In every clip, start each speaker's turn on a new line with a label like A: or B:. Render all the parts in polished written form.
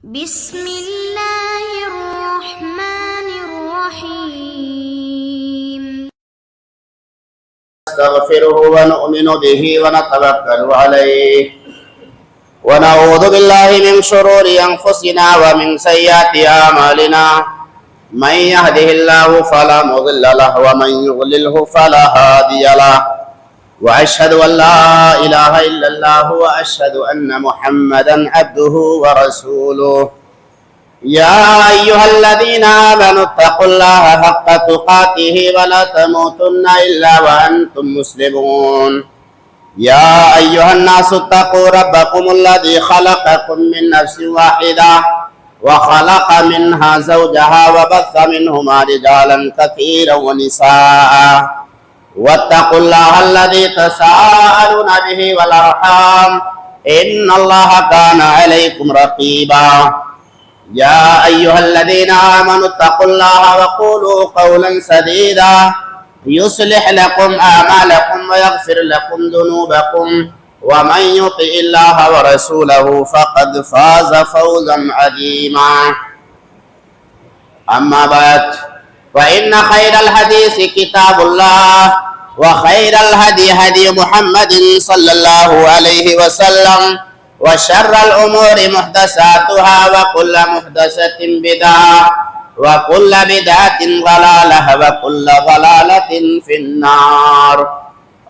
A: بسم اللہ الرحمن الرحیم
B: نستغفره ونؤمن به ونتوكل عليه ونعوذ بالله من شرور أنفسنا ومن سيئات أعمالنا من يهده الله فلا مضل له ومن يضلله فلا هادي له وأشهد أن لا إله إلا الله وأشهد أن محمدا عبده ورسوله يا أيها الذين آمنوا اتقوا الله حق تقاته ولا تموتن إلا وأنتم مسلمون يا أيها الناس اتقوا ربكم الذي خلقكم من نفس واحدة وخلق منها زوجها وبث منهما رجالا كثيرا ونساء واتقوا الله الذي تساءلون به والأرحام إن الله كان عليكم رقيبا يا أيها الذين آمنوا اتقوا الله وقولوا قولا سديدا يصلح لكم أعمالكم ويغفر لكم ذنوبكم ومن يطع الله ورسوله فقد فاز فوزا عظيما أما بعد فإن خير الحديث كتاب الله وخير الهدي هدي محمد صلى الله عليه وسلم وشر الأمور محدثاتها وكل محدثة بدعة وكل بدعة ضلالة وكل ضلالة في النار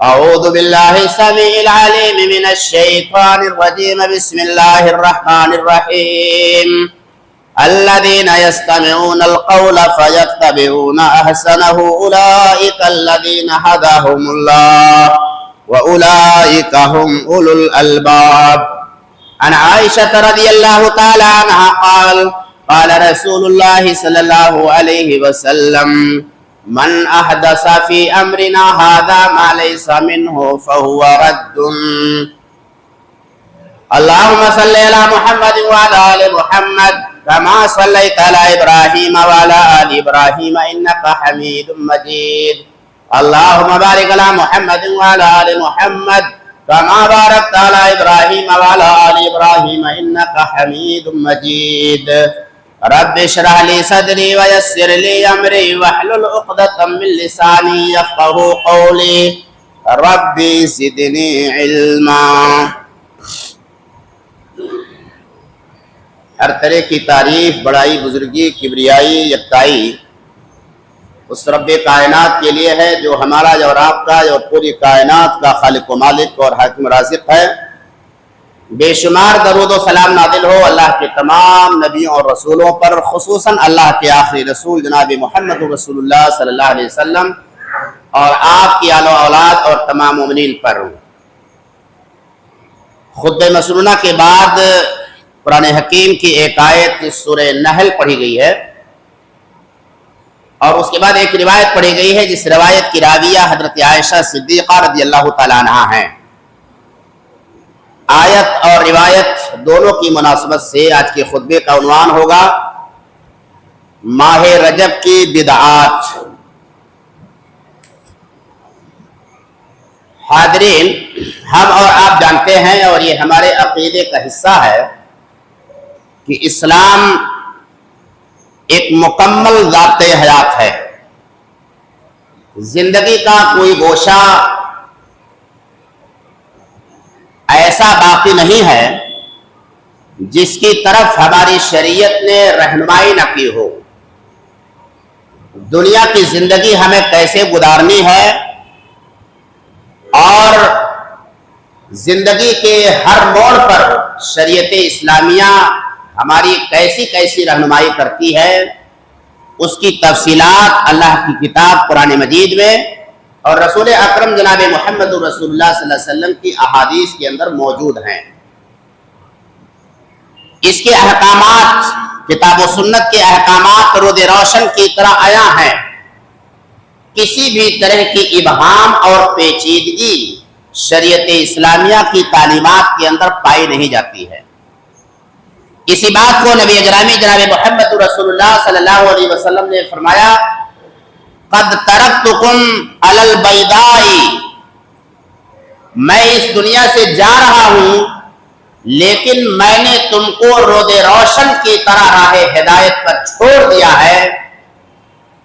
B: أعوذ بالله السميع العليم من الشيطان الرجيم بسم الله الرحمن الرحيم الذين يستمعون القول فيتبعون أحسنه أولئك الذين هداهم الله وأولئك هم أولو الألباب عن عائشة رضي الله تعالى عنها قال رسول الله صلى الله عليه وسلم من أحدث في أمرنا هذا ما ليس منه فهو رد اللهم صل على محمد وعلى آل محمد كما صليت على إبراهيم وعلى آل إبراهيم إنك حميد مجيد اللهم بارك على محمد وعلى آل محمد كما باركت على إبراهيم وعلى آل إبراهيم إنك حميد مجيد رب اشرح لي صدري ويسر لي أمري واحلل عقدة من لساني يفقهوا قولي رب زدني علما ہر طرح کی تعریف، بڑائی، بزرگی، کبریائی، یکتائی اس رب کائنات کے لیے ہے جو ہمارا اور آپ کا اور پوری کائنات کا خالق و مالک اور حاکم رازق ہے۔ بے شمار درود و سلام نازل ہو اللہ کے تمام نبیوں اور رسولوں پر، خصوصاً اللہ کے آخری رسول جناب محمد رسول اللہ صلی اللہ علیہ وسلم اور آپ کی آل و اولاد اور تمام مومنین پر۔ خطبہ مسنونہ کے بعد قرآن حکیم کی ایک آیت سورہ نحل پڑھی گئی ہے اور اس کے بعد ایک روایت پڑھی گئی ہے جس روایت کی راویہ حضرت عائشہ صدیقہ رضی اللہ تعالیٰ عنہ ہیں۔ آیت اور روایت دونوں کی مناسبت سے آج کے خطبے کا عنوان ہوگا ماہ رجب کی بدعات۔ حاضرین، ہم اور آپ جانتے ہیں اور یہ ہمارے عقیدے کا حصہ ہے کہ اسلام ایک مکمل ذات حیات ہے۔ زندگی کا کوئی گوشہ ایسا باقی نہیں ہے جس کی طرف ہماری شریعت نے رہنمائی نہ کی ہو۔ دنیا کی زندگی ہمیں کیسے گزارنی ہے اور زندگی کے ہر موڑ پر شریعت اسلامیہ ہماری کیسی کیسی رہنمائی کرتی ہے، اس کی تفصیلات اللہ کی کتاب قرآن مجید میں اور رسول اکرم جناب محمد رسول اللہ صلی اللہ علیہ وسلم کی احادیث کے اندر موجود ہیں۔ اس کے احکامات کتاب و سنت کے احکامات رود روشن کی طرح آیا ہیں۔ کسی بھی طرح کی ابہام اور پیچیدگی شریعت اسلامیہ کی تعلیمات کے اندر پائی نہیں جاتی ہے۔ اسی بات کو نبی اکرم جناب محمد رسول اللہ صلی اللہ علیہ وسلم نے فرمایا قد ترکتکم علی البیضاء، میں اس دنیا سے جا رہا ہوں لیکن میں نے تم کو رود روشن کی طرح راہ ہدایت پر چھوڑ دیا ہے.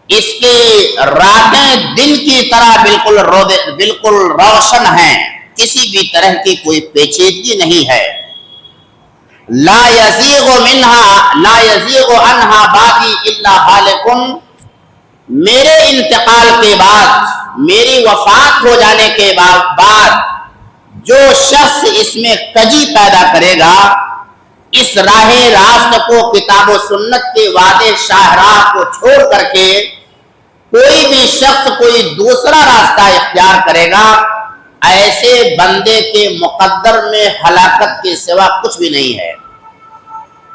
B: اس کی راہیں دن کی طرح بالکل روشن ہیں، کسی بھی طرح کی کوئی پیچیدگی نہیں ہے. لا یزیغ عنہا بعدی الا ہالک. میرے انتقال کے بعد، میری وفات ہو جانے کے بعد جو شخص اس میں کجی پیدا کرے گا، اس راہ راست کو، کتاب و سنت کے وعدے شاہراہ کو چھوڑ کر کے کوئی بھی شخص کوئی دوسرا راستہ اختیار کرے گا، ایسے بندے کے مقدر میں ہلاکت کے سوا کچھ بھی نہیں ہے.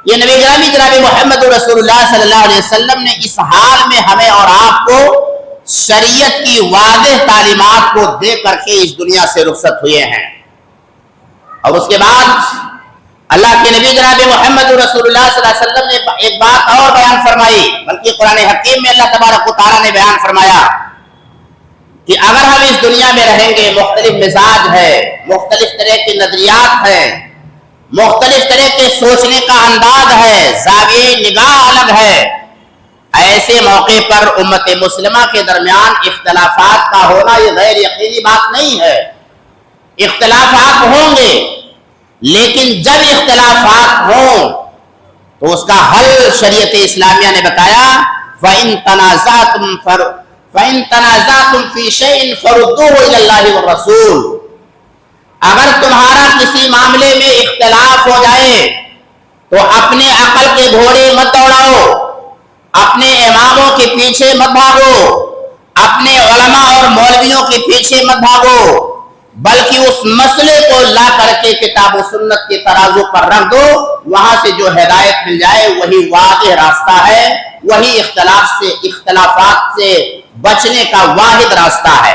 B: یہ نبی گرامی جناب محمد رسول اللہ صلی اللہ علیہ وسلم نے اس حال میں ہمیں اور آپ کو شریعت کی واضح تعلیمات کو دے کر کے اس دنیا سے رخصت ہوئے ہیں. اور اس کے بعد اللہ کے نبی جناب محمد رسول اللہ صلی اللہ علیہ وسلم نے ایک بات اور بیان فرمائی، بلکہ قرآن حکیم میں اللہ تبارک و تعالیٰ نے بیان فرمایا کہ اگر ہم اس دنیا میں رہیں گے، مختلف مزاج ہے، مختلف طرح کے نظریات ہیں، مختلف طرح کے سوچنے کا انداز ہے، زاویہ نگاہ الگ ہے، ایسے موقع پر امت مسلمہ کے درمیان اختلافات کا ہونا یہ غیر یقینی بات نہیں ہے. اختلافات ہوں گے، لیکن جب اختلافات ہوں تو اس کا حل شریعت اسلامیہ نے بتایا فَإِن تَنَازَعْتُمْ فِي شَيْءٍ فَرُدُّوهُ إِلَى اللَّهِ وَالرَّسُولِ. اگر تمہارا کسی معاملے میں اختلاف ہو جائے تو اپنے عقل کے گھوڑے مت دوڑاؤ، اپنے اماموں کے پیچھے مت بھاگو، اپنے علماء اور مولویوں کے پیچھے مت بھاگو، بلکہ اس مسئلے کو لا کر کے کتاب و سنت کے ترازو پر رکھ دو. وہاں سے جو ہدایت مل جائے وہی واضح راستہ ہے، وہی اختلافات سے بچنے کا واحد راستہ ہے.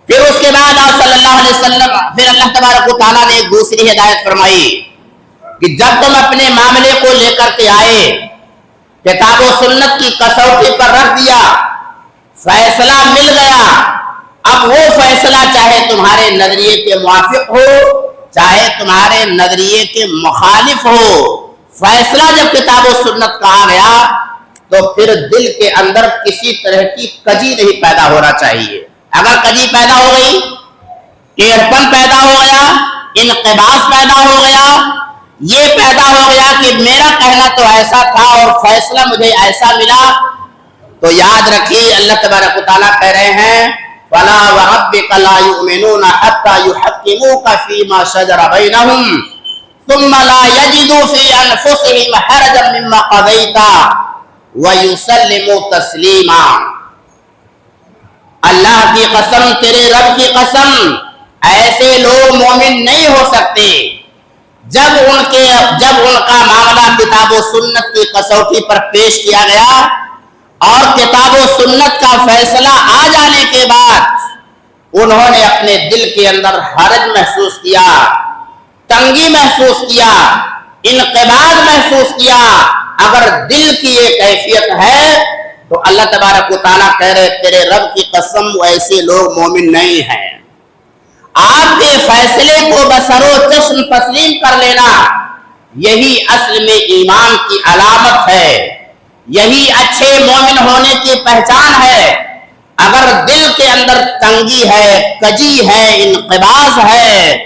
B: پھر اس کے بعد آپ صلی اللہ علیہ وسلم پھر اللہ تبارک و تعالیٰ نے ایک دوسری ہدایت فرمائی کہ جب تم اپنے معاملے کو لے کر کے آئے، کتاب و سنت کی کسوٹی پر رکھ دیا، فیصلہ مل گیا، اب وہ فیصلہ چاہے تمہارے نظریے کے موافق ہو، چاہے تمہارے نظریے کے مخالف ہو، فیصلہ جب کتاب و سنت کا آ گیا تو پھر دل کے اندر کسی طرح کی کجی نہیں پیدا ہونا چاہیے. اگر کجی پیدا ہو گئی، ٹیڑھپن پیدا ہو گیا، انقباض پیدا ہو گیا، یہ پیدا ہو گیا کہ میرا کہنا تو ایسا تھا اور فیصلہ مجھے ایسا ملا، تو یاد رکھیے اللہ تبارک و تعالیٰ کہہ رہے ہیں فَلَا وَرَبِّكَ لَا يُؤْمِنُونَ حَتَّى يُحَكِّمُوكَ فِي مَا شَجَرَ بَيْنَهُمْ ثُمَّ لَا يَجِدُوا فِي أَنفُسِهِمْ حَرَجًا مِّمَّا قَضَيْتَ وَيُسَلِّمُوا تَسْلِيمًا. اللہ کی قسم، تیرے رب کی قسم، ایسے لوگ مومن نہیں ہو سکتے جب ان کا معاملہ کتاب و سنت کی کسوٹی پر پیش کیا گیا اور کتاب و سنت کا فیصلہ آ جانے کے بعد انہوں نے اپنے دل کے اندر حرج محسوس کیا، تنگی محسوس کیا، انقباض محسوس کیا. اگر دل کی یہ کیفیت ہے تو اللہ تبارک و تعالیٰ کہہ رہے تیرے رب کی قسم ایسے لوگ مومن نہیں ہیں. آپ کے فیصلے کو بسر و چشم تسلیم کر لینا یہی اصل میں ایمان کی علامت ہے، یہی اچھے مومن ہونے کی پہچان ہے. اگر دل کے اندر تنگی ہے، کجی ہے، انقباض ہے،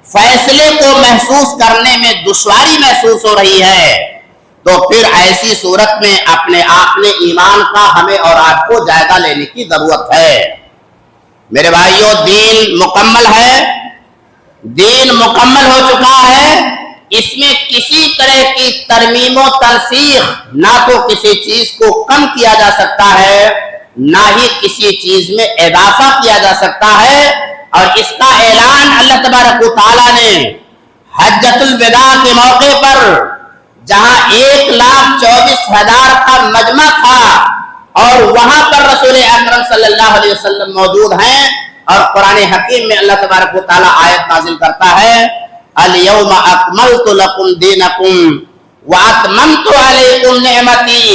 B: فیصلے کو محسوس کرنے میں دشواری محسوس ہو رہی ہے، تو پھر ایسی صورت میں اپنے آپ میں ایمان کا ہمیں اور آپ کو جائزہ لینے کی ضرورت ہے. میرے بھائیوں، دین مکمل ہے، دین مکمل ہو چکا ہے، اس میں کسی طرح کی ترمیم و تنسیخ نہ تو کسی چیز کو کم کیا جا سکتا ہے، نہ ہی کسی چیز میں اضافہ کیا جا سکتا ہے. اور اس کا اعلان اللہ تبارک و تعالیٰ نے حجۃ الوداع کے موقع پر جہاں 1,24,000 کا مجمع تھا اور وہاں پر رسول اکرم صلی اللہ علیہ وسلم موجود ہیں، اور قرآن حکیم میں اللہ تبارک و تعالیٰ آیت نازل کرتا ہے اليوم اکملت لکم دینکم واتممت علیکم نعمتی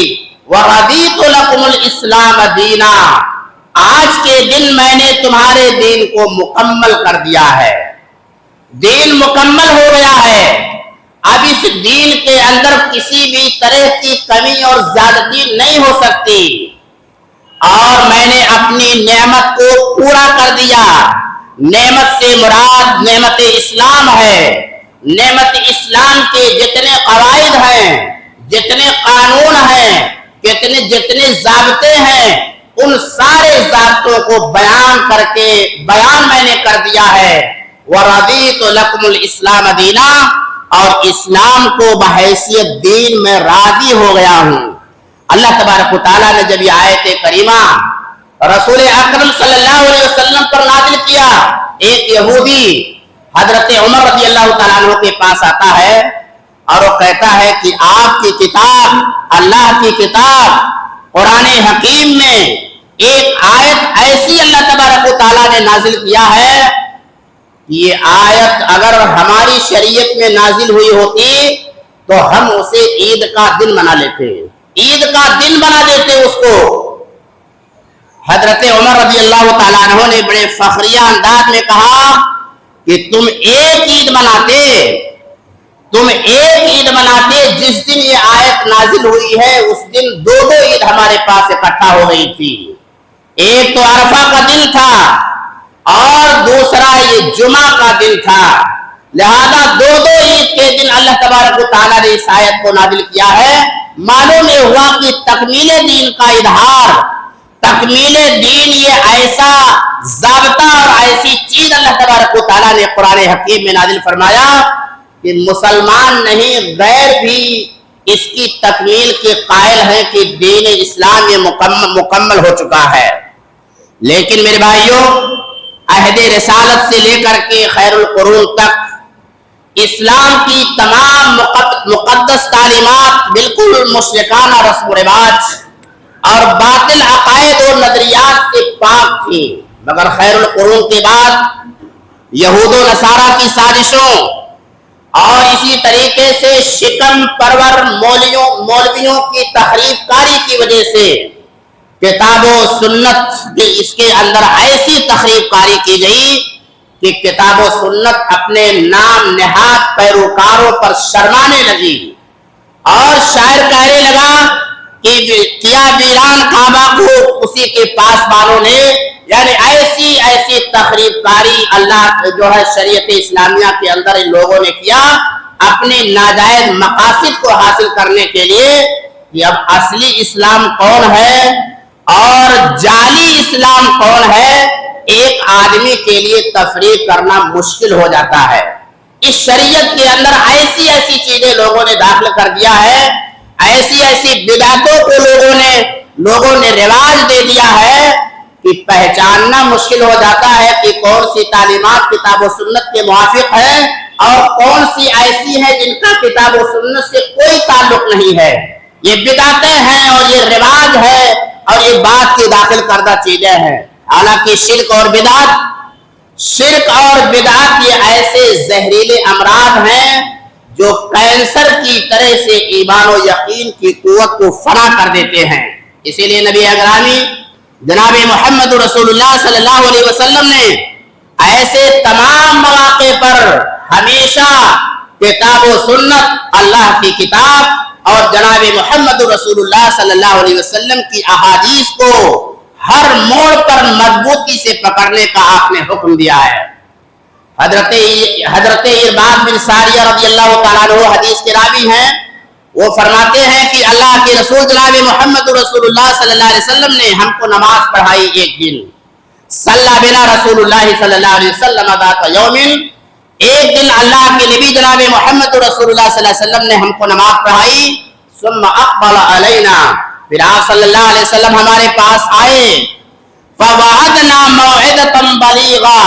B: ورضیت لکم الاسلام دینا. آج کے دن میں نے تمہارے دین کو مکمل کر دیا ہے. دین مکمل ہو گیا ہے، اب اس دین کے اندر کسی بھی طرح کی کمی اور زیادتی نہیں ہو سکتی، اور میں نے اپنی نعمت کو پورا کر دیا۔ نعمت سے مراد نعمت اسلام ہے۔ نعمت اسلام کے جتنے قواعد ہیں، جتنے قانون ہیں، جتنے ضابطے ہیں، ان سارے ضابطوں کو بیان میں نے کر دیا ہے۔ وَرَضِيتُ لَكُمُ الْإِسْلَامَ دِينًا، اور اسلام کو بحیثیت دین میں راضی ہو گیا ہوں۔ اللہ تبارک و تعالیٰ نے جب یہ آیت کریمہ رسول اکرم صلی اللہ علیہ وسلم پر نازل کیا، ایک یہودی حضرت عمر رضی اللہ تعالیٰ عنہ کے پاس آتا ہے اور وہ کہتا ہے کہ آپ کی کتاب، اللہ کی کتاب قرآن حکیم میں ایک آیت ایسی اللہ تبارک و تعالیٰ نے نازل کیا ہے، یہ آیت اگر ہماری شریعت میں نازل ہوئی ہوتی تو ہم اسے عید کا دن منا لیتے، عید کا دن بنا دیتے اس کو۔ حضرت عمر رضی اللہ تعالیٰ عنہ نے بڑے فخریہ انداز میں کہا کہ تم ایک عید مناتے جس دن یہ آیت نازل ہوئی ہے، اس دن دو عید ہمارے پاس اکٹھا ہو گئی تھی۔ ایک تو عرفہ کا دن تھا اور دوسرا یہ جمعہ کا دن تھا، لہذا دو عید کے دن اللہ تبارک و تعالیٰ نے اس آیت کو نازل کیا ہے۔ معلوم یہ ہوا کہ تکمیل دین کا اظہار، تکمیل دین یہ ایسا ضابطہ اور ایسی چیز اللہ تبارک و تعالیٰ نے قرآن حکیم میں نازل فرمایا کہ مسلمان نہیں غیر بھی اس کی تکمیل کے قائل ہیں کہ دین اسلام یہ مکمل ہو چکا ہے۔ لیکن میرے بھائیوں، عہد رسالت سے لے کر کے خیر القرون تک اسلام کی تمام مقدس تعلیمات بالکل مشرکانہ رسم و رواج اور باطل عقائد اور نظریات سے پاک تھی، مگر خیر القرون کے بعد یہود و نصارہ کی سازشوں اور اسی طریقے سے شکم پرور مولویوں کی تخریب کاری کی وجہ سے کتاب و سنت اس کے اندر ایسی تخریب کاری کی گئی کہ کتاب و سنت اپنے نام نہاد پیروکاروں پر شرمانے لگی، اور شاعر کہنے لگا کہ کیا ویران کعبہ کو اسی کے پاسبانوں نے، یعنی ایسی تخریب کاری اللہ جو ہے شریعت اسلامیہ کے اندر ان لوگوں نے کیا اپنے ناجائز مقاصد کو حاصل کرنے کے لیے کہ اب اصلی اسلام کون ہے اور جعلی اسلام کون ہے ایک آدمی کے لیے تفریق کرنا مشکل ہو جاتا ہے۔ اس شریعت کے اندر ایسی چیزیں لوگوں نے داخل کر دیا ہے، ایسی بدعتوں کو لوگوں نے رواج دے دیا ہے کہ پہچاننا مشکل ہو جاتا ہے کہ کون سی تعلیمات کتاب و سنت کے موافق ہے اور کون سی ایسی ہے جن کا کتاب و سنت سے کوئی تعلق نہیں ہے۔ یہ بدعتیں ہیں اور یہ رواج ہے اور یہ بات کی داخل کردہ چیزیں ہیں۔ حالانکہ شرک اور بدعت یہ ایسے زہریلے امراض ہیں جو کینسر کی طرح سے ایمان و یقین کی قوت کو فنا کر دیتے ہیں۔ اسی لیے نبی اکرم جناب محمد رسول اللہ صلی اللہ علیہ وسلم نے ایسے تمام مواقع پر ہمیشہ کتاب و سنت، اللہ کی کتاب اور جناب محمد رسول اللہ صلی اللہ علیہ وسلم کی احادیث کو ہر موڑ پر مضبوطی سے پکڑنے کا آپ نے حکم دیا ہے۔ حضرت ارباد بن ساریہ رضی اللہ تعالیٰ عنہ حدیث کے راوی ہیں، وہ فرماتے ہیں کہ اللہ کے رسول جناب محمد رسول اللہ صلی اللہ علیہ وسلم نے ہم کو نماز پڑھائی ایک دن، صلی بنا رسول اللہ صلی اللہ علیہ وسلم ذات یوم، ایک دن اللہ کے نبی جناب محمد رسول اللہ صلی اللہ علیہ وسلم نے ہم کو نماز پڑھائی، ثم اقبل علینا، پھر آپ صلی اللہ علیہ وسلم ہمارے پاس آئے، فوعدنا موعدۃ بلیغہ،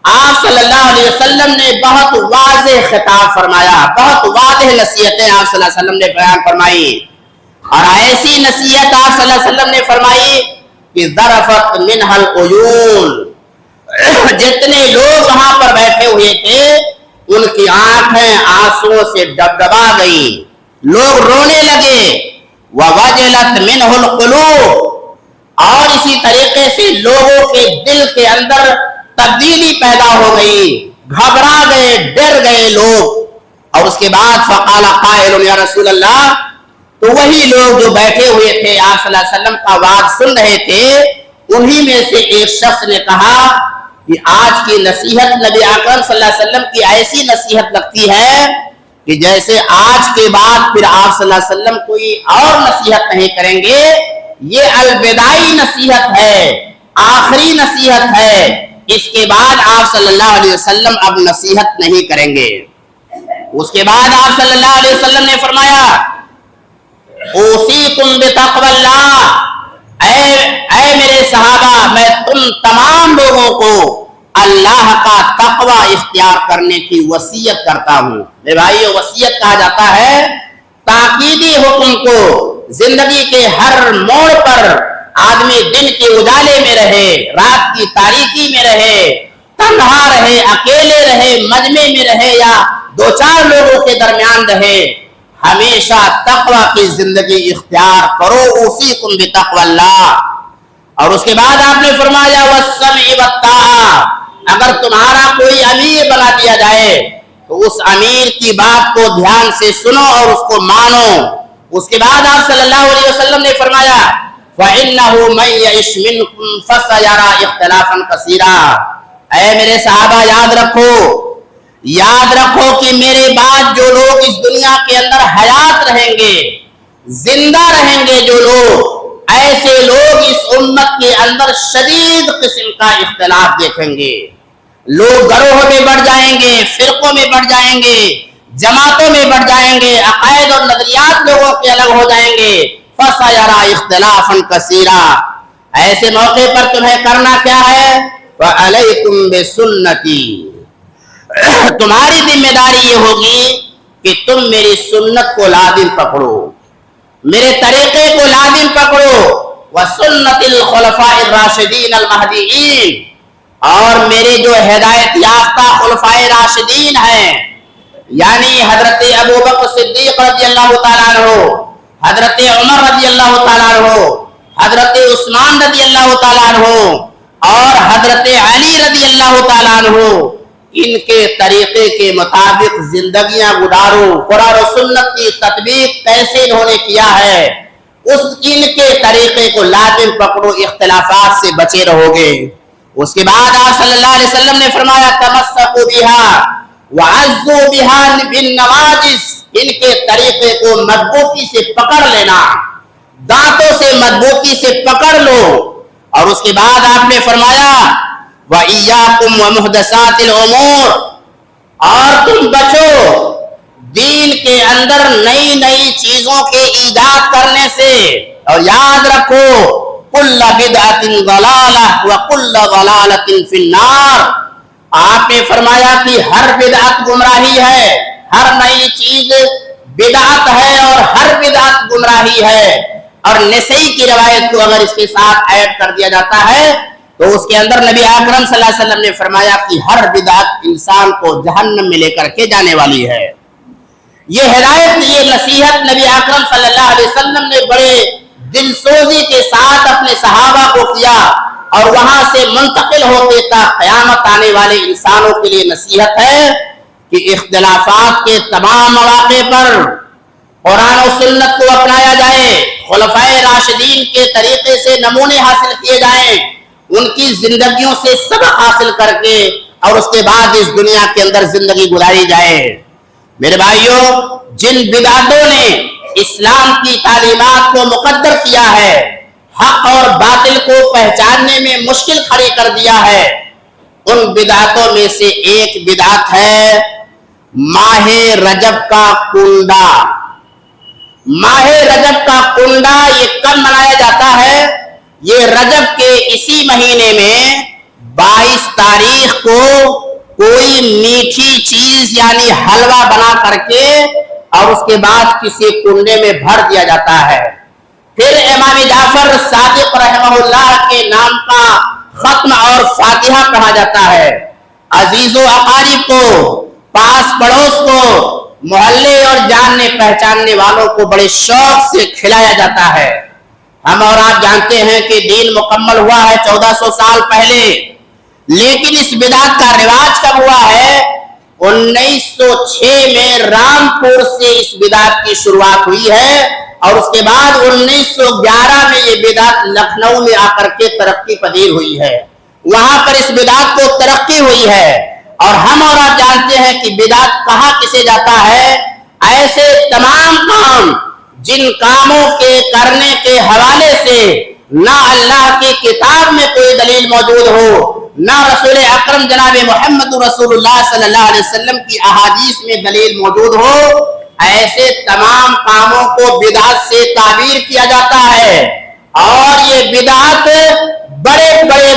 B: آپ صلی اللہ علیہ وسلم نے بہت واضح خطاب فرمایا، بہت واضح نصیحتیں آپ صلی اللہ علیہ وسلم نے بیان فرمائی، اور ایسی نصیحت آپ صلی اللہ علیہ وسلم نے فرمائی کہ ذرفت منها العیون، جتنے لوگ وہاں پر بیٹھے ہوئے تھے ان کی آنکھیں آنسوؤں سے ڈبڈبا گئی، لوگ رونے لگے، ووجلت منه القلوب، اور اسی طریقے سے لوگوں کے دل کے اندر تبدیلی پیدا ہو گئی، گھبرا گئے، ڈر گئے لوگ. اور اس کے بعد فقال قائل یا رسول اللہ، تو وہی لوگ جو بیٹھے ہوئے تھے آپ صلی اللہ علیہ وسلم کا وعظ سن رہے تھے، انہی میں سے ایک شخص نے کہا کہ آج کی نصیحت نبی اکرم صلی اللہ علیہ وسلم کی ایسی نصیحت لگتی ہے کہ جیسے آج کے بعد پھر آپ صلی اللہ علیہ وسلم کوئی اور نصیحت نہیں کریں گے. یہ الوداعی نصیحت ہے، آخری نصیحت ہے، اس کے بعد آپ صلی اللہ علیہ وسلم اب نصیحت نہیں کریں گے. اس کے بعد آپ صلی اللہ علیہ وسلم نے فرمایا اوصیکم بتقوی اللہ، اے میرے صحابہ، میں تم تمام لوگوں کو اللہ کا تقوی اختیار کرنے کی وصیت کرتا ہوں. میرے بھائیو، وصیت کہا جاتا ہے تاکیدی حکم کو. زندگی کے ہر موڑ پر آدمی دن کے اجالے میں رہے، رات کی تاریکی میں رہے، تنہا رہے، اکیلے رہے، مجمع میں رہے یا دو چار لوگوں کے درمیان رہے، ہمیشہ تقوی کی زندگی اختیار کرو. اوصیکم بتقوی اللہ. اور اس کے بعد آپ نے فرمایا والسمع والطاعہ، اگر تمہارا کوئی امیر بنا دیا جائے تو اس امیر کی بات کو دھیان سے سنو اور اس کو مانو. اس کے بعد آپ صلی اللہ علیہ وسلم نے فرمایا فَإِنَّهُ مَن يَعِشْ مِنكُمْ فَسَيَرَىٰ اخْتِلَافًا كَثِيرًا. اے میرے صحابہ، یاد رکھو کہ میرے بعد جو لوگ اس دنیا کے اندر حیات رہیں گے، زندہ رہیں گے، جو لوگ، ایسے لوگ اس امت کے اندر شدید قسم کا اختلاف دیکھیں گے. لوگ گروہ میں بڑھ جائیں گے، فرقوں میں بڑھ جائیں گے، جماعتوں میں بڑھ جائیں گے، عقائد اور نظریات لوگوں کے الگ ہو جائیں گے. فَسَيَرَىٰ اخْتِلَافًا كَثِيرًا. ایسے موقع پر تمہیں کرنا کیا ہے؟ وَعَلَيْكُمْ بِسُنَّتِي. تمہاری ذمہ داری یہ ہوگی کہ تم میری سنت کو لازم پکڑو، میرے طریقے کو لازم پکڑو. وَسُنَّتِ الْخُلَفَاءِ الرَّاشِدِينَ الْمَهْدِيِّينَ. اور میرے جو ہدایت یافتہ خلفائے راشدین ہیں، یعنی حضرت ابوبکر صدیق رضی اللہ تعالیٰ عنہ، حضرت عمر رضی اللہ تعالیٰ عنہ، حضرت عثمان رضی اللہ تعالیٰ عنہ اور حضرت علی رضی اللہ تعالیٰ عنہ، ان کے طریقے کے مطابق زندگیاں گزارو. قرآن و سنت کی تطبیق کیسے انہوں نے کیا ہے، ان کے طریقے کو لازم پکڑو، اختلافات سے بچے رہو گے. اس کے بعد آپ صلی اللہ علیہ وسلم نے فرمایا تمسکوا بها وعزوا بها بالنواجذ. ان کے طریقے کو مضبوطی سے پکڑ لینا، دانتوں سے مضبوطی سے پکڑ لو. اور اس کے بعد آپ نے فرمایا وَإِيَّاكُمْ وَمُحْدَثَاتِ الْأُمُورِ. اور تم بچو دین کے اندر نئی نئی چیزوں کے ایجاد کرنے سے. اور یاد رکھو كُلَّ بِدْعَةٍ ضَلَالَةٍ وَكُلَّ ضَلَالَةٍ فِي النَّارِ. آپ نے فرمایا کہ ہر بدعت گمراہی ہے، ہر نئی چیز بدعت ہے اور ہر بدعت گمراہی ہے. اور نسائی کی روایت کو اگر اس کے ساتھ ایڈ کر دیا جاتا ہے تو اس کے اندر نبی اکرم صلی اللہ علیہ وسلم نے فرمایا کہ ہر بدعت انسان کو جہنم میں لے کر کے جانے والی ہے. یہ ہدایت، یہ نصیحت نبی اکرم صلی اللہ علیہ وسلم نے بڑے دل سوزی کے ساتھ اپنے صحابہ کو کیا اور وہاں سے منتقل ہوتے تا قیامت آنے والے انسانوں کے لیے نصیحت ہے کہ اختلافات کے تمام مواقع پر قرآن و سنت کو اپنایا جائے، خلفائے راشدین کے طریقے سے نمونے حاصل کیے جائیں، ان کی زندگیوں سے سبق حاصل کر کے اور اس کے بعد اس دنیا کے اندر زندگی گزاری جائے. میرے بھائیوں، جن بدعتوں نے اسلام کی تعلیمات کو مقدر کیا ہے، حق اور باطل کو پہچاننے میں مشکل کھڑی کر دیا ہے، ان بدعتوں میں سے ایک بدعت ہے ماہ رجب کا کنڈا. ماہ رجب کا کنڈا یہ کب منایا جاتا ہے؟ یہ رجب کے اسی مہینے میں 22 تاریخ کو کوئی میٹھی چیز یعنی حلوہ بنا کر کے اور اس کے بعد کسی کنڈے میں بھر دیا جاتا ہے. پھر امام جعفر صادق رحمہ اللہ کے نام کا ختم اور فاتحہ پڑھا جاتا ہے. عزیز و اقارب کو، پاس پڑوس کو، محلے اور جاننے پہچاننے والوں کو بڑے شوق سے کھلایا جاتا ہے. ہم اور آپ جانتے ہیں کہ دین مکمل ہوا ہے 1400 سال پہلے، لیکن اس بدعت کا رواج کب ہوا ہے؟ 1906 میں رامپور سے اس بدعت کی شروعات ہوئی ہے اور اس کے بعد 1911 میں یہ بدعت لکھنؤ میں آ کر کے ترقی پذیر ہوئی ہے. وہاں پر اس بدعت کو ترقی ہوئی ہے اور ہم اور آپ جانتے ہیں کہ بدعت کہاں کسے جاتا ہے. ایسے تمام کام جن کاموں کے کرنے کے حوالے سے نہ اللہ کی کتاب میں کوئی دلیل موجود ہو نہ رسول اکرم جناب محمد رسول اللہ صلی اللہ علیہ وسلم کی احادیث میں دلیل موجود ہو، ایسے تمام کاموں کو بدعت سے تعبیر کیا جاتا ہے. اور یہ بدعت بڑے بڑے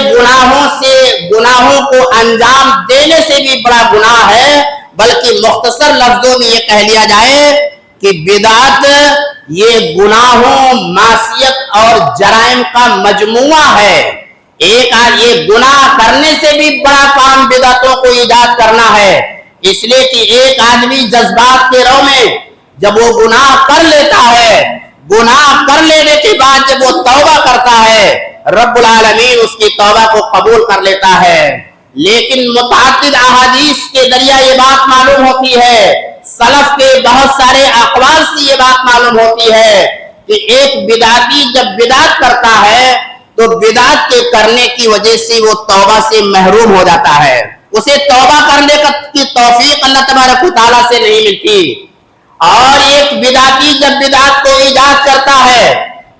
B: گناہوں کو انجام دینے سے بھی بڑا گناہ ہے. بلکہ مختصر لفظوں میں یہ کہہ لیا جائے کہ بدعت یہ گناہوں، معصیت اور جرائم کا مجموعہ ہے. یہ گناہ کرنے سے بھی بڑا کام بدعتوں کو ایجاد کرنا ہے. اس لیے کہ ایک آدمی جذبات کے رو میں جب وہ گناہ کر لیتا ہے، گناہ کر لینے کے بعد جب وہ توبہ کرتا ہے، رب العالمین اس کی توبہ کو قبول کر لیتا ہے. لیکن متعدد احادیث کے ذریعہ یہ بات معلوم ہوتی ہے، سلف کے بہت سارے اقوال سے یہ بات معلوم ہوتی ہے کہ ایک بدعتی جب بدعت کرتا ہے تو بدعت کے کرنے کی وجہ سے وہ توبہ سے محروم ہو جاتا ہے. اسے توبہ کرنے کی توفیق اللہ تبارک و تعالیٰ سے نہیں ملتی. اور ایک بدعتی جب بدعت کو ایجاد کرتا ہے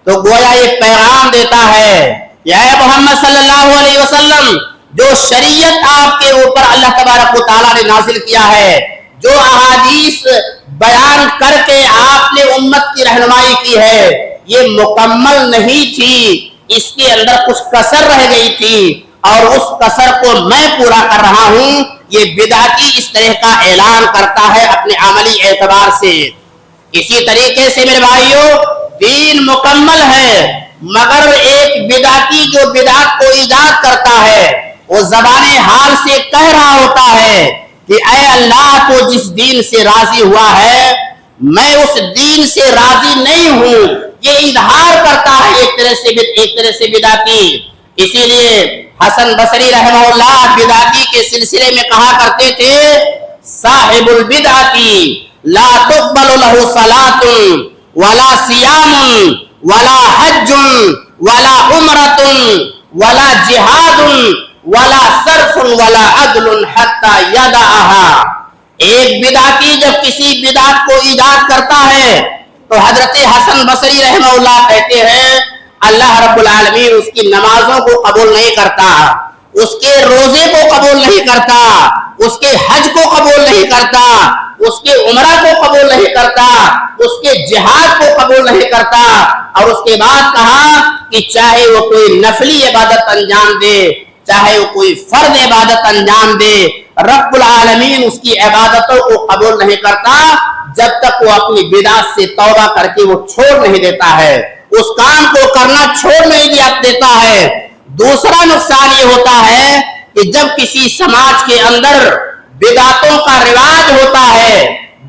B: تو گویا یہ پیغام دیتا ہے، یا محمد صلی اللہ علیہ وسلم جو شریعت آپ کے اوپر اللہ تبارک و تعالیٰ نے نازل کیا ہے، جو احادیث بیان کر کے آپ نے امت کی رہنمائی کی ہے، یہ مکمل نہیں تھی، اس کے اندر کچھ کسر رہ گئی تھی اور اس کسر کو میں پورا کر رہا ہوں. یہ بدعتی اس طرح کا اعلان کرتا ہے اپنے عملی اعتبار سے. اسی طریقے سے میرے بھائیوں، دین مکمل ہے مگر ایک بدعتی جو بدعت کو ایجاد کرتا ہے وہ زبان حال سے کہہ رہا ہوتا ہے کہ اے اللہ تو جس دین سے راضی ہوا ہے میں اس دین سے راضی نہیں ہوں. یہ اظہار کرتا ہے ایک طرح سے بدعتی. اسی لیے حسن بصری رحمہ اللہ بدعتی کے سلسلے میں کہا کرتے تھے، صاحب البدعتی لا تقبل له صلاة ولا صيام ولا حج ولا عمرة ولا جہاد ولا صرف ولا عدل حتى يدعها. ایک بدعتی جب کسی بدعت کو ایجاد کرتا ہے تو حضرت حسن بصری رحمہ اللہ کہتے ہیں اللہ رب العالمین اس کی نمازوں کو قبول نہیں کرتا، اس کے روزے کو قبول نہیں کرتا، اس کے حج کو قبول نہیں کرتا، اس کے عمرہ کو قبول نہیں کرتا، اس کے جہاد کو قبول نہیں کرتا. اور اس کے بعد کہا کہ چاہے وہ کوئی نفلی عبادت انجام دے، چاہے وہ کوئی فرض عبادت انجام دے، رب العالمین اس کی عبادتوں کو قبول نہیں کرتا جب تک وہ اپنی بدعت سے توبہ کر کے وہ چھوڑ نہیں دیتا ہے، اس کام کو کرنا چھوڑ نہیں دیتا ہے. دوسرا نقصان یہ ہوتا ہے کہ جب کسی سماج کے اندر بدعتوں کا رواج ہوتا ہے،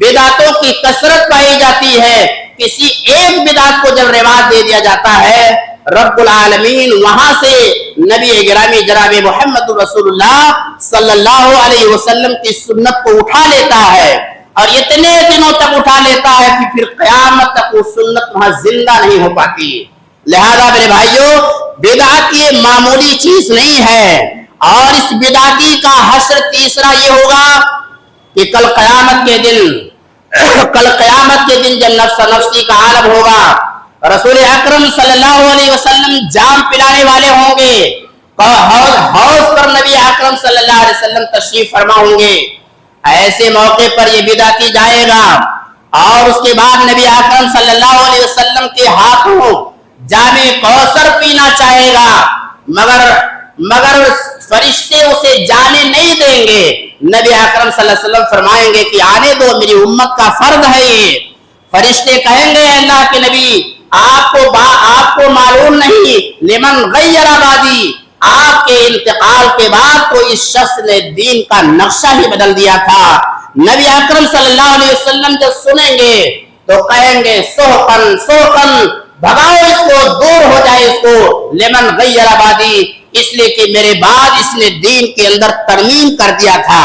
B: بدعتوں کی کثرت پائی جاتی ہے، کسی ایک بدعت کو جب رواج دے دیا جاتا ہے، رب العالمین وہاں سے نبی گرامی جناب محمد رسول اللہ صلی اللہ علیہ وسلم کی سنت کو اٹھا لیتا ہے اور اتنے دنوں تک اٹھا لیتا ہے کہ پھر قیامت تک وہ سنت وہاں زندہ نہیں ہو پاتی. لہذا میرے بھائیوں، بدعت یہ معمولی چیز نہیں ہے اور اس بدعتی کا حشر تیسرا یہ ہوگا کہ کل قیامت کے دن جب نفس نفسی کا عالم ہوگا، رسول اکرم صلی اللہ علیہ وسلم جام پلانے والے ہوں گے، حوض پر نبی اکرم صلی اللہ علیہ وسلم تشریف فرما ہوں گے. ایسے موقع پر یہ بدعتی جائے گا اور اس کے بعد نبی اکرم صلی اللہ علیہ وسلم کے ہاتھوں جام کوثر پینا چاہے گا، مگر فرشتے اسے جانے نہیں دیں گے. نبی اکرم صلی اللہ علیہ وسلم فرمائیں گے کہ آنے دو، میری امت کا فرض ہے یہ. فرشتے کہیں گے اللہ کے نبی آپ کو معلوم نہیں، لمن غیر آبادی، آپ کے انتقال کے بعد تو اس شخص نے دین کا نقشہ ہی بدل دیا تھا. نبی اکرم صلی اللہ علیہ وسلم جب سنیں گے تو کہیں گے سوکن سوکن، بھگاؤ اس کو، دور ہو جائے اس کو، لمن غیر آبادی، اس لیے کہ میرے بعد اس نے دین کے اندر ترمیم کر دیا تھا.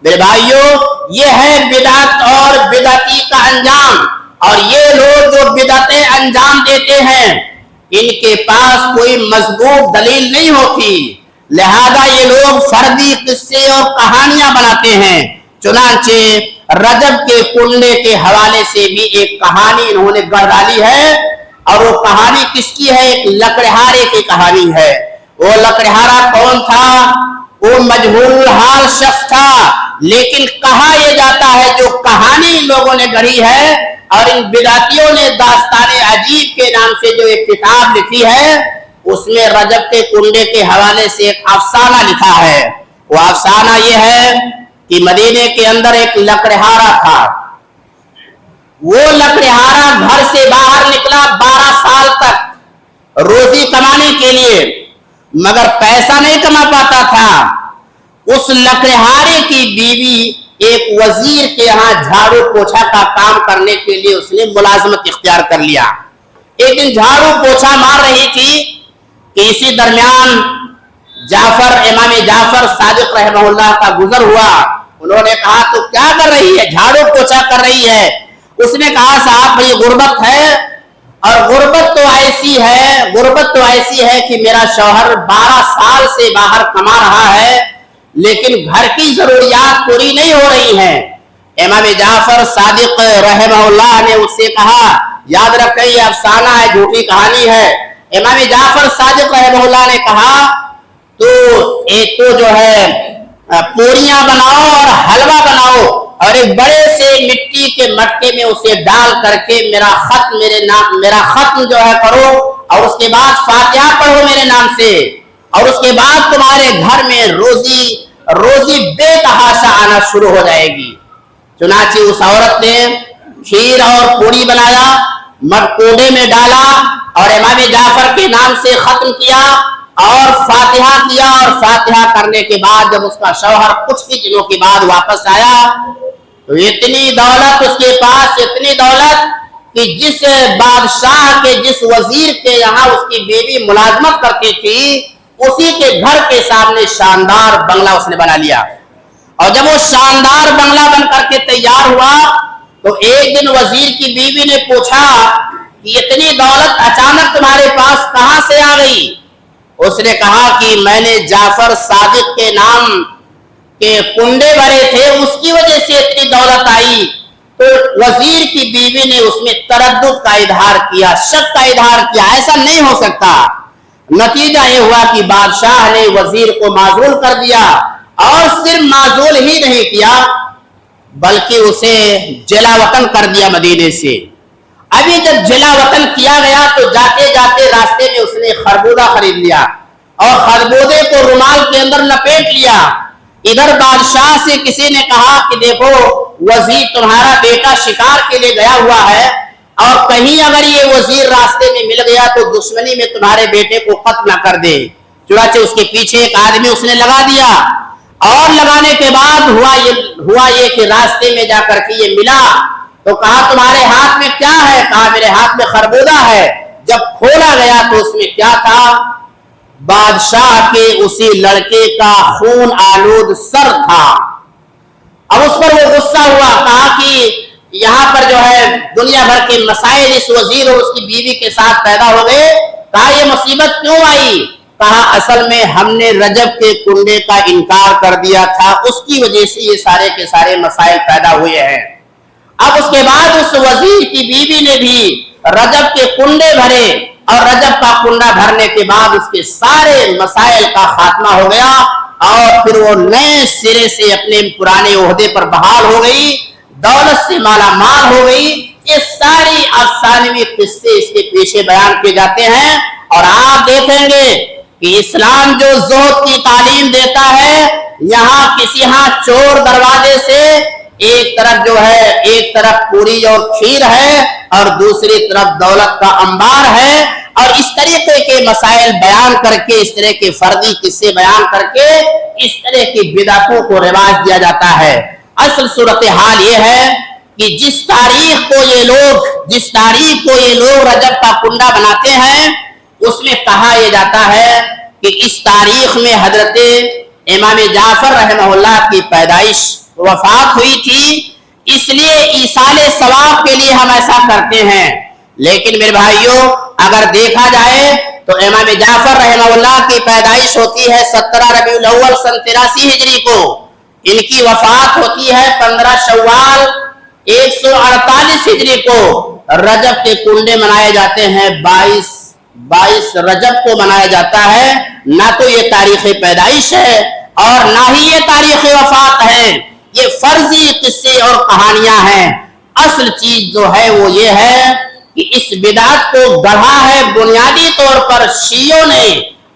B: میرے بھائیوں، یہ ہے بدعت اور بدعتی کا انجام. اور یہ لوگ جو بدعتیں انجام دیتے ہیں ان کے پاس کوئی مضبوط دلیل نہیں ہوتی، لہذا یہ لوگ فردی قصے اور کہانیاں بناتے ہیں. چنانچہ رجب کے کنڈے کے حوالے سے بھی ایک کہانی انہوں نے گڑھ ڈالی ہے، اور وہ کہانی کس کی ہے؟ ایک لکڑہارے کی کہانی ہے. وہ لکڑہارا کون تھا؟ وہ مجہول حال شخص تھا، لیکن کہا یہ جاتا ہے جو کہانی ان لوگوں نے گڑھی ہے اور ان بدعتیوں نے داستان عجیب کے نام سے جو ایک کتاب لکھی ہے، اس میں رجب کے کنڈے کے حوالے سے ایک افسانہ لکھا ہے. وہ افسانہ یہ ہے کہ مدینے کے اندر ایک لکڑہارا تھا. وہ لکڑہارا گھر سے باہر نکلا 12 سال تک روزی کمانے کے لیے، مگر پیسہ نہیں کما پاتا تھا. اس لکڑہارے کی بیوی ایک وزیر کے یہاں جھاڑو پوچھا کا کام کرنے کے لیے اس نے ملازمت اختیار کر لیا. ایک دن جھاڑو پوچھا مار رہی تھی کہ اسی درمیان امام جعفر صادق رحمہ اللہ کا گزر ہوا. انہوں نے کہا تو کیا کر رہی ہے؟ جھاڑو پوچھا کر رہی ہے. اس نے کہا صاحب بھائی غربت ہے، اور غربت تو ایسی ہے کہ میرا شوہر 12 سال سے باہر کما رہا ہے لیکن گھر کی ضروریات پوری نہیں ہو رہی ہیں. امام جعفر صادق رحمہ اللہ نے اس سے کہا یاد رکھیں یہ افسانہ ہے، جھوٹی کہانی ہے. امام جعفر صادق رحمہ اللہ نے کہا تو جو ہے پوریاں بناؤ اور حلوہ بناؤ اور ایک بڑے سے مٹی کے مٹکے میں اسے ڈال کر کے میرا ختم جو ہے کرو، اور اس کے بعد فاتحہ پڑھو میرے نام سے، اور اس کے بعد تمہارے گھر میں روزی بے تحاشا آنا شروع ہو جائے گی. چنانچہ اس عورت نے کھیر اور پوری بنایا، کوڑے میں ڈالا اور امام جعفر کے نام سے ختم کیا اور فاتحہ کیا. اور فاتحہ کرنے کے بعد جب اس کا شوہر کچھ ہی دنوں کے بعد واپس آیا تو اتنی دولت اس کے پاس، اتنی دولت کہ جس بادشاہ کے، جس وزیر کے یہاں اس کی بیوی ملازمت کرتی تھی اسی کے گھر کے سامنے شاندار بنگلہ اس نے بنا لیا. اور جب وہ شاندار بنگلہ بن کر کے تیار ہوا تو ایک دن وزیر کی بیوی نے پوچھا کہ اتنی دولت اچانک تمہارے پاس کہاں سے آ گئی؟ اس نے کہا کہ میں نے جعفر صادق کے نام کے کنڈے بھرے تھے، اس کی وجہ سے اتنی دولت آئی. تو وزیر کی بیوی نے اس میں تردد کا اظہار کیا، شک کا اظہار کیا، ایسا نہیں ہو سکتا. نتیجہ یہ ہوا کہ بادشاہ نے وزیر کو معزول کر دیا، اور صرف معزول ہی نہیں کیا بلکہ اسے جلا وطن کر دیا مدینے سے. ابھی جب جلا وطن کیا گیا تو جاتے جاتے راستے میں اس نے خربوزہ خرید لیا اور خربوزے کو رومال کے اندر لپیٹ لیا. ادھر بادشاہ سے کسی نے کہا کہ دیکھو وزیر تمہارا بیٹا شکار کے لیے گیا ہوا ہے، اور کہیں اگر یہ وزیر راستے میں مل گیا تو دشمنی میں تمہارے بیٹے کو قتل نہ کر دے. چنانچہ اس کے پیچھے ایک آدمی اس نے لگا دیا، اور لگانے کے بعد ہوا یہ کہ راستے میں جا کر کے یہ ملا تو کہا تمہارے ہاتھ میں کیا ہے؟ کہا میرے ہاتھ میں خربوزہ ہے. جب کھولا گیا تو اس میں کیا تھا؟ بادشاہ کے اسی لڑکے کا خون آلود سر تھا. اب اس پر وہ غصہ ہوا، کہا کہ یہاں پر جو ہے دنیا بھر کے مسائل اس وزیر اور اس کی بیوی کے ساتھ پیدا ہو گئے. کہا یہ مصیبت کیوں آئی؟ کہا اصل میں ہم نے رجب کے کنڈے کا انکار کر دیا تھا، اس کی وجہ سے یہ سارے کے سارے مسائل پیدا ہوئے ہیں. اب اس کے بعد اس وزیر کی بیوی نے بھی رجب کے کنڈے بھرے، اور رجب کا کنڈا بھرنے کے بعد اس کے سارے مسائل کا خاتمہ ہو گیا، اور پھر وہ نئے سرے سے اپنے پرانے عہدے پر بحال ہو گئی، دولت سے مالا مال ہو گئی. یہ ساری افسانوی قصے اس کے پیچھے بیان کیے جاتے ہیں. اور آپ دیکھیں گے کہ اسلام جو زہد کی تعلیم دیتا ہے، یہاں کسی چور دروازے سے ایک طرف پوری اور کھیر ہے اور دوسری طرف دولت کا انبار ہے، اور اس طریقے کے مسائل بیان کر کے، اس طرح کے فردی قصے بیان کر کے اس طرح کی بدعتوں کو رواج دیا جاتا ہے. اصل صورتحال یہ ہے کہ جس تاریخ کو یہ لوگ رجب کا کنڈا بناتے ہیں اس میں کہا یہ جاتا ہے کہ اس تاریخ میں حضرت امام جعفر رحمہ اللہ کی پیدائش وفات ہوئی تھی، اس لیے ایصال ثواب کے لیے ہم ایسا کرتے ہیں۔ لیکن میرے بھائیوں اگر دیکھا جائے تو امام جعفر رحمہ اللہ کی پیدائش ہوتی ہے 17 ربیع الاول سن 83 ہجری کو، ان کی وفات ہوتی ہے 15 شوال 148 ہجری کو۔ رجب کے کنڈے منائے جاتے ہیں 22 رجب کو منایا جاتا ہے، نہ تو یہ تاریخ پیدائش ہے اور نہ ہی یہ تاریخ وفات ہے، یہ فرضی قصے اور کہانیاں ہیں۔ اصل چیز جو ہے وہ یہ ہے کہ اس بدعت کو گڑھا ہے بنیادی طور پر شیعوں نے،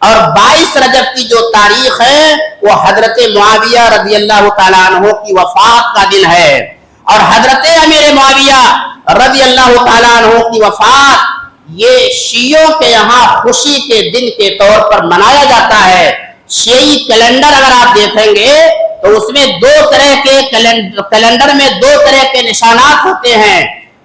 B: اور 22 رجب کی جو تاریخ ہے وہ حضرت معاویہ رضی اللہ تعالیٰ عنہ کی وفات کا دن ہے، اور حضرت امیر معاویہ رضی اللہ تعالیٰ عنہ کی وفات یہ شیعوں کے یہاں خوشی کے دن کے طور پر منایا جاتا ہے۔ شیعی کیلنڈر اگر آپ دیکھیں گے تو اس میں دو طرح کے کیلنڈر میں دو طرح کے نشانات ہوتے ہیں،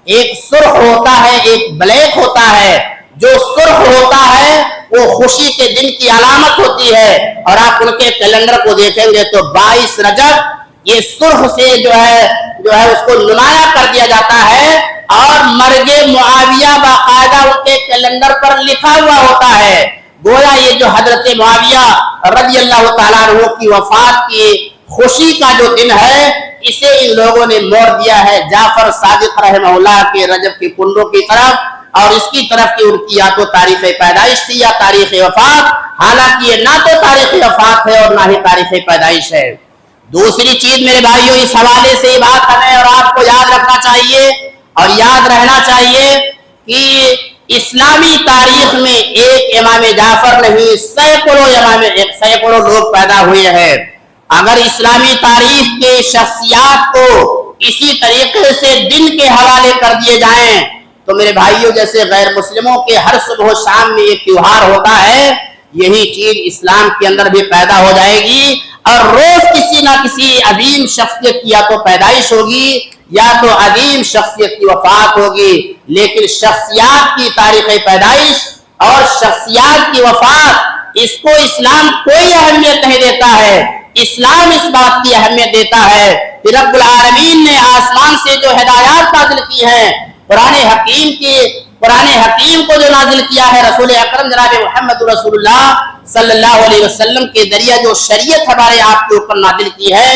B: ایک سرخ ہوتا ہے ایک بلیک ہوتا ہے۔ جو سرخ ہوتا ہے وہ خوشی کے دن کی علامت ہوتی ہے، اور آپ ان کے کیلنڈر کو دیکھیں گے تو 22 رجب یہ سرخ سے جو ہے اس کو نمایاں کر دیا جاتا ہے، اور مرگ معاویہ باقاعدہ ان کے کیلنڈر پر لکھا ہوا ہوتا ہے۔ گویا یہ جو حضرت معاویہ رضی اللہ تعالیٰ عنہ کی وفات کی خوشی کا جو دن ہے، اسے ان لوگوں نے موڑ دیا ہے جعفر صادق رحمہ اللہ کے رجب کے کنڈوں کی طرف، اور اس کی طرف کی ان کی یا تو تاریخ پیدائش تھی یا تاریخ وفات، حالانکہ یہ نہ تو تاریخ وفات ہے اور نہ ہی تاریخ پیدائش ہے۔ دوسری چیز میرے بھائیوں اس حوالے سے یہ بات ہمیں اور آپ کو یاد رکھنا چاہیے اور یاد رہنا چاہیے کہ اسلامی تاریخ میں ایک امام جعفر نہیں سینکڑوں لوگ پیدا ہوئے ہیں۔ اگر اسلامی تاریخ کے شخصیات کو اسی طریقے سے دن کے حوالے کر دیے جائیں تو میرے بھائیوں جیسے غیر مسلموں کے ہر صبح و شام میں ایک تیوہار ہوتا ہے، یہی چیز اسلام کے اندر بھی پیدا ہو جائے گی، اور روز کسی نہ کسی عظیم شخصیت کی یا تو پیدائش ہوگی یا تو عظیم شخصیت کی وفات ہوگی۔ لیکن شخصیات کی تاریخ پیدائش اور شخصیات کی وفات اس کو اسلام کوئی اہمیت نہیں دیتا ہے۔ اسلام اس بات کی اہمیت دیتا ہے کہ رب العالمین نے آسمان سے جو ہدایات نازل کی ہیں، قرآن حکیم کو جو نازل کیا ہے، رسول اکرم جناب محمد رسول اللہ صلی اللہ علیہ وسلم کے ذریعہ جو شریعت ہمارے آپ کے اوپر نازل کی ہے،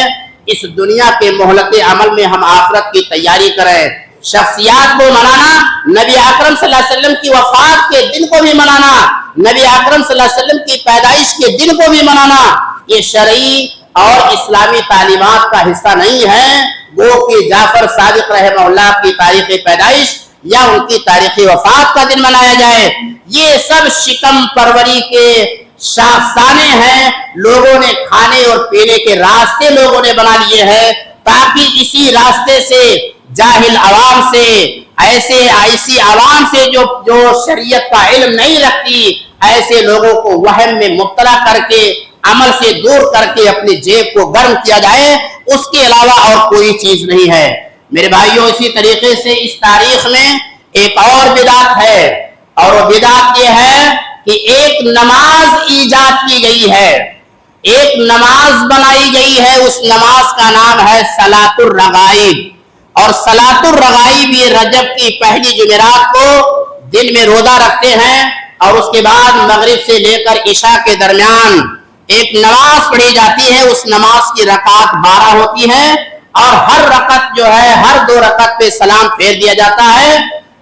B: اس دنیا کے مہلت عمل میں ہم آخرت کی تیاری کریں۔ شخصیات کو منانا، نبی اکرم صلی اللہ علیہ وسلم کی وفات کے دن کو بھی منانا، نبی اکرم صلی اللہ علیہ وسلم کی پیدائش کے دن کو بھی منانا، یہ شرعی اور اسلامی تعلیمات کا حصہ نہیں ہے۔ وہ کہ جعفر صادق رحمہ اللہ کی تاریخ پیدائش یا ان کی تاریخ وفات کا دن منایا جائے، یہ سب شکم پروری کے شاخسانے ہیں۔ لوگوں نے کھانے اور پینے کے راستے لوگوں نے بنا لیے ہیں تاکہ اسی راستے سے جاہل عوام سے ایسی عوام سے جو شریعت کا علم نہیں رکھتی، ایسے لوگوں کو وہم میں مبتلا کر کے عمل سے دور کر کے اپنی جیب کو گرم کیا جائے، اس کے علاوہ اور کوئی چیز نہیں ہے۔ میرے بھائیوں اسی طریقے سے اس تاریخ میں ایک اور بدعت ہے، اور وہ بدعت یہ ہے کہ ایک نماز ایجاد کی گئی ہے، ایک نماز بنائی گئی ہے، اس نماز کا نام ہے صلاۃ الرغائب۔ اور صلاۃ الرغائب یہ رجب کی پہلی جمعرات کو دن میں روزہ رکھتے ہیں، اور اس کے بعد مغرب سے لے کر عشاء کے درمیان ایک نماز پڑھی جاتی ہے۔ اس نماز کی رکعت 12 ہوتی ہے، اور ہر رکعت جو ہے ہر 2 رکعت پہ سلام پھیر دیا جاتا ہے۔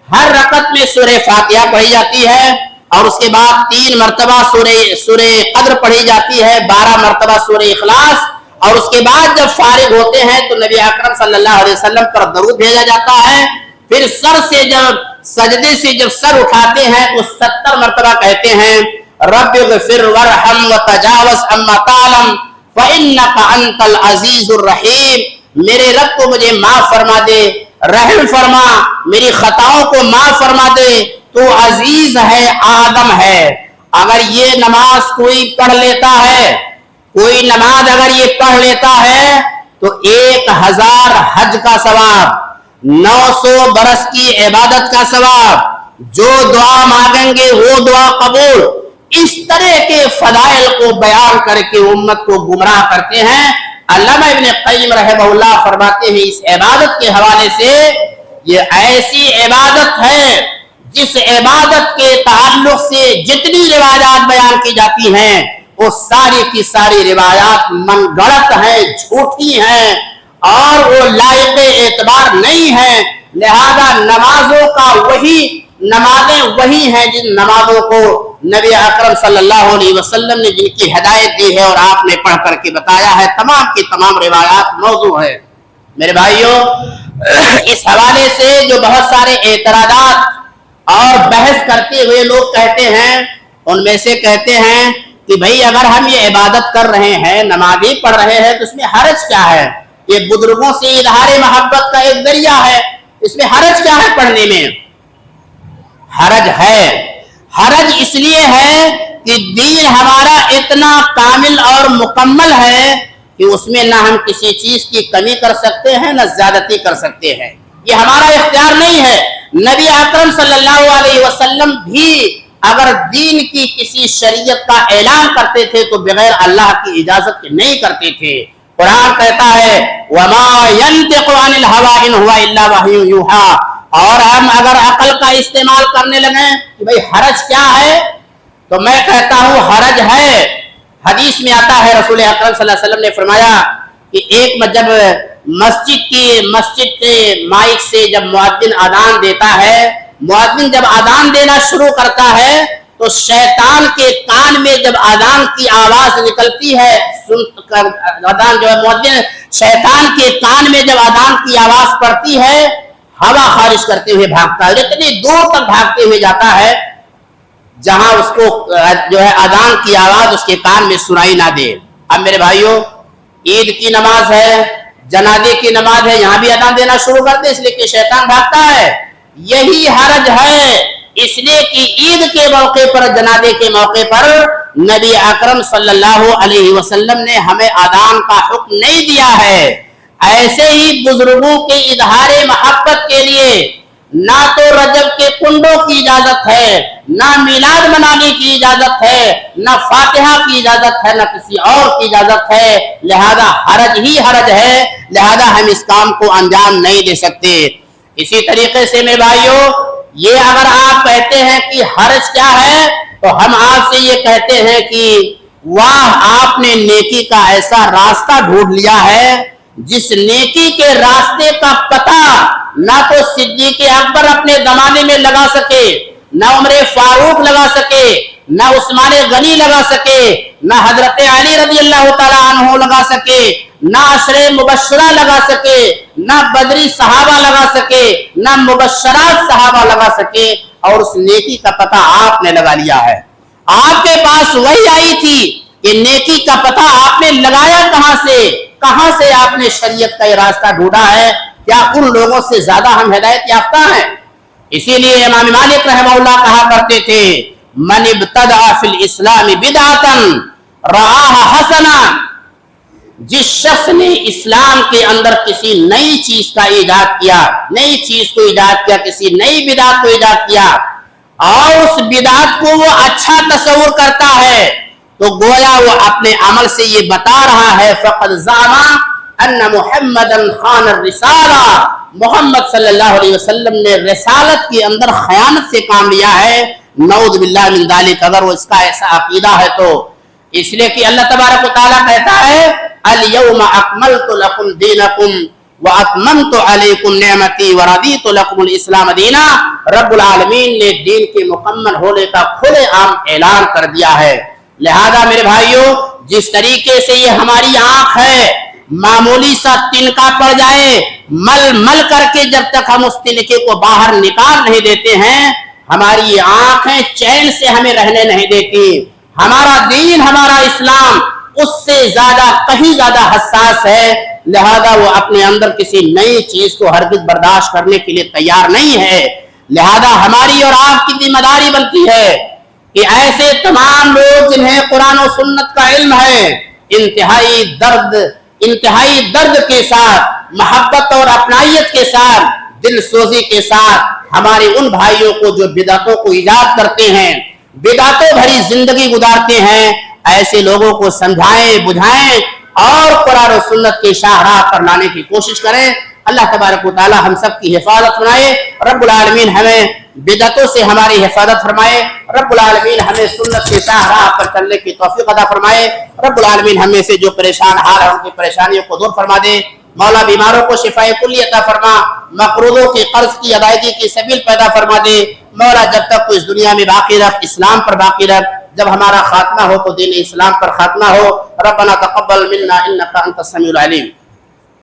B: ہر رکعت میں سورہ فاتحہ پڑھی جاتی ہے، اور اس کے بعد 3 مرتبہ سورہ قدر پڑھی جاتی ہے، 12 مرتبہ سورہ اخلاص، اور اس کے بعد جب فارغ ہوتے ہیں تو نبی اکرم صلی اللہ علیہ وسلم پر درود بھیجا جاتا ہے۔ پھر سجدے سے جب سر اٹھاتے ہیں تو 70 مرتبہ کہتے ہیں رب اغفر ورحم وتجاوز عما تعلم فإنك أنت العزیز الرحیم۔ میرے رب کو مجھے معاف فرما دے، رحم فرما، میری خطاؤں کو معاف فرما دے، تو عزیز ہے، آدم ہے۔ اگر یہ نماز کوئی پڑھ لیتا ہے، کوئی نماز اگر یہ پڑھ لیتا ہے تو 1000 حج کا ثواب، 900 برس کی عبادت کا ثواب، جو دعا مانگیں گے وہ دعا قبول۔ اس طرح کے فضائل کو بیان کر کے امت کو گمراہ کرتے ہیں۔ علامہ ابن قیم رحمہ اللہ فرماتے ہیں اس عبادت کے حوالے سے یہ ایسی عبادت ہے جس عبادت کے تعلق سے جتنی روایات بیان کی جاتی ہیں وہ ساری کی ساری روایات من گڑت ہیں، جھوٹی ہیں اور وہ لائق اعتبار نہیں ہیں. لہذا نمازوں کا نمازیں وہی ہیں جن نمازوں کو نبی اکرم صلی اللہ علیہ وسلم نے جن کی ہدایت دی ہے اور آپ نے پڑھ کر کے بتایا ہے. تمام کی تمام روایات موضوع ہے. میرے بھائیوں، اس حوالے سے جو بہت سارے اعتراضات اور بحث کرتے ہوئے لوگ کہتے ہیں، ان میں سے کہتے ہیں کہ بھئی اگر ہم یہ عبادت کر رہے ہیں، نمازی پڑھ رہے ہیں، تو اس میں حرج کیا ہے؟ یہ بزرگوں سے اظہار محبت کا ایک ذریعہ ہے، اس میں حرج کیا ہے؟ پڑھنے میں حرج ہے. حرج اس لیے ہے کہ دین ہمارا اتنا کامل اور مکمل ہے کہ اس میں نہ ہم کسی چیز کی کمی کر سکتے ہیں نہ زیادتی کر سکتے ہیں. یہ ہمارا اختیار نہیں ہے. نبی اکرم صلی اللہ علیہ وسلم بھی اگر دین کی کسی شریعت کا اعلان کرتے تھے تو بغیر اللہ کی اجازت کے نہیں کرتے تھے. قرآن کہتا ہے وَمَا يَنْتِقُ عَنِ الْهَوَىٰ إِنْ هُوَ إِلَّا وَحْيٌ يُوحَىٰ. اور ہم اگر عقل کا استعمال کرنے لگیں کہ بھئی حرج کیا ہے، تو میں کہتا ہوں حرج ہے. حدیث میں آتا ہے رسول اکرم صلی اللہ علیہ وسلم نے فرمایا کہ ایک جب مسجد کے مائک سے جب مؤذن اذان دیتا ہے، مؤذن جب اذان دینا شروع کرتا ہے تو شیطان کے کان میں جب اذان کی آواز نکلتی ہے، اذان جو ہے مؤذن شیطان کے کان میں جب اذان کی آواز پڑتی ہے، ہوا خارج کرتے ہوئے بھاگتا ہے، اتنی دور تک بھاگتے ہوئے جاتا ہے جہاں اس کو جو ہے اذان کی آواز اس کے کان میں سنائی نہ دے. اب میرے بھائیوں، عید کی نماز ہے، جنازے کی نماز ہے، یہاں بھی اذان دینا شروع کرتے اس لیے کہ شیطان بھاگتا ہے. یہی حرج ہے، اس لیے کہ عید کے موقع پر، جنازے کے موقع پر نبی اکرم صلی اللہ علیہ وسلم نے ہمیں اذان کا حکم نہیں دیا ہے. ایسے ہی بزرگوں کے اظہار محبت کے لیے نہ تو رجب کے کنڈوں کی اجازت ہے، نہ میلاد منانے کی اجازت ہے، نہ فاتحہ کی اجازت ہے، نہ کسی اور کی اجازت ہے. لہذا حرج ہی حرج ہے، لہذا ہم اس کام کو انجام نہیں دے سکتے. اسی طریقے سے میرے بھائیوں، یہ اگر آپ کہتے ہیں کہ حرج کیا ہے تو ہم آپ سے یہ کہتے ہیں کہ واہ، آپ نے نیکی کا ایسا راستہ ڈھونڈ لیا ہے جس نیکی کے راستے کا پتہ نہ تو صدیق اکبر اپنے زمانے میں لگا سکے، نہ عمر فاروق لگا سکے، نہ عثمان غنی لگا سکے، نہ حضرت علی رضی اللہ تعالیٰ عنہ لگا سکے، نہ عشرے مبشرہ لگا سکے، نہ بدری صحابہ لگا سکے، نہ مبشرات صحابہ لگا سکے، اور اس نیکی کا پتہ آپ نے لگا لیا ہے. آپ کے پاس وہی آئی تھی کہ نیکی کا پتہ آپ نے لگایا کہاں سے آپ نے شریعت کا یہ راستہ ڈھونڈا ہے؟ کیا ان لوگوں سے زیادہ ہم ہدایت یافتہ ہیں؟ اسی لیے امام مالک رحمہ اللہ کہا کرتے تھے من ابتدع فی الاسلام بدعتا رآها حسنا. جس شخص نے اسلام کے اندر کسی نئی چیز کا ایجاد کیا، کسی نئی بدعت کو ایجاد کیا اور اس بدعت کو وہ اچھا تصور کرتا ہے، تو گویا وہ اپنے عمل سے یہ بتا رہا ہے فقد زعم ان محمدا خان الرسالہ، محمد صلی اللہ علیہ وسلم نے رسالت کے اندر خیانت سے کام لیا ہے. نعوذ باللہ من ذالک، اگر وہ اس کا ایسا عقیدہ ہے تو. اس لیے کہ اللہ تبارک و تعالیٰ کہتا ہے الیوم اکملت لکم دینکم واتممت علیکم نعمتی ورضیت لکم الاسلام دینا. رب العالمین نے دین کے مکمل ہونے کا کھلے عام اعلان کر دیا ہے. لہذا میرے بھائیوں، جس طریقے سے یہ ہماری آنکھ ہے، معمولی سا تنکا پڑ جائے، مل کر کے جب تک ہم اس تنکے کو باہر نکال نہیں دیتے ہیں، ہماری یہ آنکھیں چین سے ہمیں رہنے نہیں دیتی. ہمارا دین، ہمارا اسلام اس سے کہیں زیادہ حساس ہے. لہذا وہ اپنے اندر کسی نئی چیز کو ہرگز برداشت کرنے کے لیے تیار نہیں ہے. لہذا ہماری اور آپ کی ذمہ داری بنتی ہے کہ ایسے تمام لوگ جنہیں قرآن و سنت کا علم ہے، انتہائی درد کے ساتھ، محبت اور اپنائیت کے ساتھ، دل سوزی کے ساتھ ہمارے ان بھائیوں کو جو بدعتوں کو ایجاد کرتے ہیں، بدعتوں بھری زندگی گزارتے ہیں، ایسے لوگوں کو سمجھائیں، بجھائیں اور قرآن و سنت کے شاہراہ پر لانے کی کوشش کریں۔ اللہ تبارک و تعالی ہم سب کی حفاظت فرمائے۔ رب العالمین ہمیں بدعتوں سے ہماری حفاظت فرمائے۔ رب العالمین ہمیں سنت کے شاہراہ پر چلنے کی توفیق عطا فرمائے۔ رب العالمین ہمیں سے جو پریشان حال ہیں ان کی پریشانیوں کو دور فرما دے۔ مولا بیماروں کو شفاء کلی عطا فرما، مقروضوں کے قرض کی ادائیگی کی سبیل پیدا فرما دے۔ مولا جب تک تو اس دنیا میں باقی رکھ، اسلام پر باقی رکھ، جب ہمارا خاتمہ ہو تو دین اسلام پر خاتمہ ہو۔ ربنا تقبل منا انک انت السمیع العلیم۔